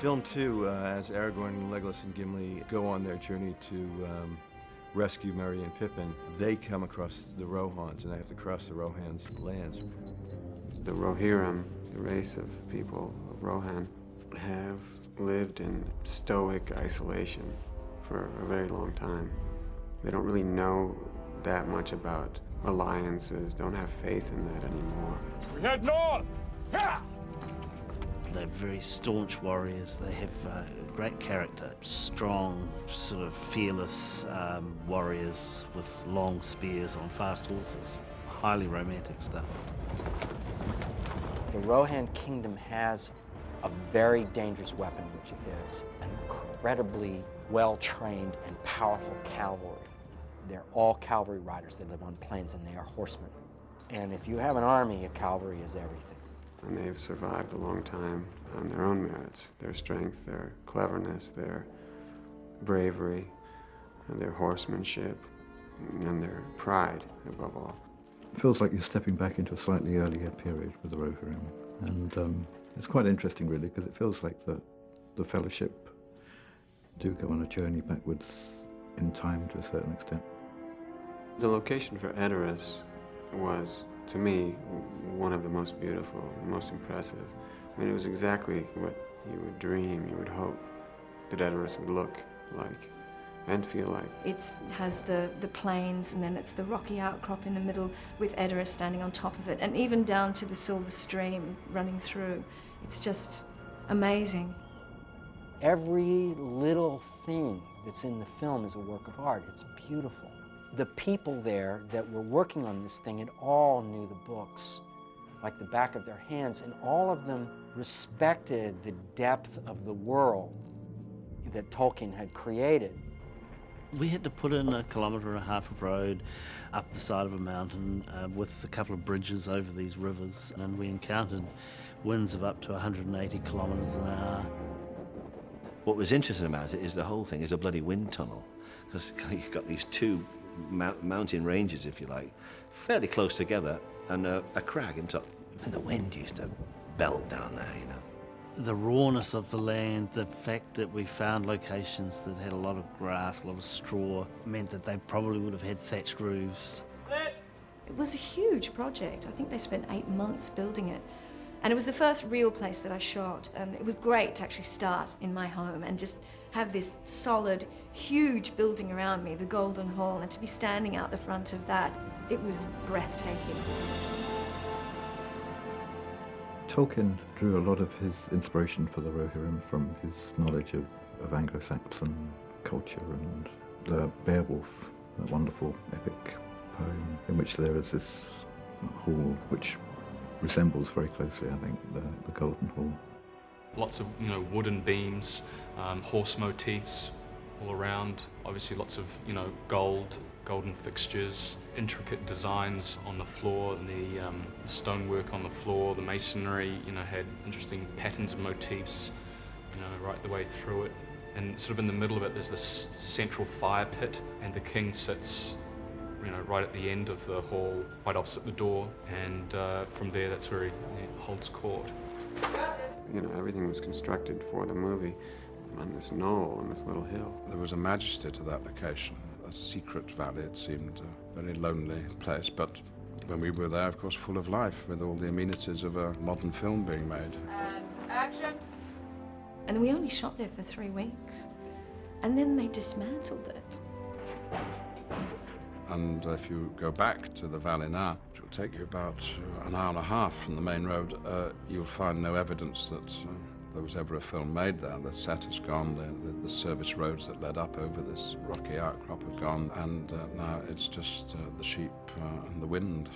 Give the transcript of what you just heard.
Film 2, as Aragorn, Legolas, and Gimli go on their journey to rescue Merry and Pippin, they come across the Rohans, and they have to cross the Rohans' lands. The Rohirrim, the race of people of Rohan, have lived in stoic isolation for a very long time. They don't really know that much about alliances, don't have faith in that anymore. We head north! Yeah! They're very staunch warriors. They have great character, strong, sort of fearless warriors with long spears on fast horses. Highly romantic stuff. The Rohan kingdom has a very dangerous weapon, which is an incredibly well-trained and powerful cavalry. They're all cavalry riders. They live on plains, and they are horsemen. And if you have an army, a cavalry is everything. And they've survived a long time on their own merits, their strength, their cleverness, their bravery, and their horsemanship, and their pride, above all. It feels like you're stepping back into a slightly earlier period with the Rohirrim. And it's quite interesting, really, because it feels like the Fellowship do go on a journey backwards in time to a certain extent. The location for Edoras was, to me, one of the most beautiful, most impressive. I mean, it was exactly what you would dream, you would hope that Edoras would look like and feel like. It has the plains, and then it's the rocky outcrop in the middle with Edoras standing on top of it, and even down to the silver stream running through. It's just amazing. Every little thing that's in the film is a work of art. It's beautiful. The people there that were working on this thing had all knew the books like the back of their hands, and all of them respected the depth of the world that Tolkien had created. We had to put in 1.5 kilometres of road up the side of a mountain with a couple of bridges over these rivers, and we encountered winds of up to 180 kilometres an hour. What was interesting about it is the whole thing is a bloody wind tunnel, because you've got these two mountain ranges, if you like, fairly close together, and a crag on top. And the wind used to belt down there, you know. The rawness of the land, the fact that we found locations that had a lot of grass, a lot of straw, meant that they probably would have had thatched roofs. It was a huge project. I think they spent 8 months building it. And it was the first real place that I shot, and it was great to actually start in my home and just have this solid, huge building around me, the Golden Hall, and to be standing out the front of that, it was breathtaking. Tolkien drew a lot of his inspiration for the Rohirrim from his knowledge of Anglo-Saxon culture, and the Beowulf, that wonderful epic poem in which there is this hall which resembles very closely, I think, the Golden Hall. Lots of, wooden beams, horse motifs all around. Obviously lots of, golden fixtures, intricate designs on the floor, and the stonework on the floor, the masonry, had interesting patterns and motifs, right the way through it. And sort of in the middle of it, there's this central fire pit, and the king sits right at the end of the hall, right opposite the door, and from there, that's where he holds court. Everything was constructed for the movie on this knoll, on this little hill. There was a majesty to that location, a secret valley. It seemed a very lonely place, but when we were there, of course, full of life, with all the amenities of a modern film being made. And action! And we only shot there for 3 weeks, and then they dismantled it. And if you go back to the valley now, which will take you about an hour and a half from the main road, you'll find no evidence that there was ever a film made there. The set is gone, the service roads that led up over this rocky outcrop have gone, and now it's just the sheep and the wind.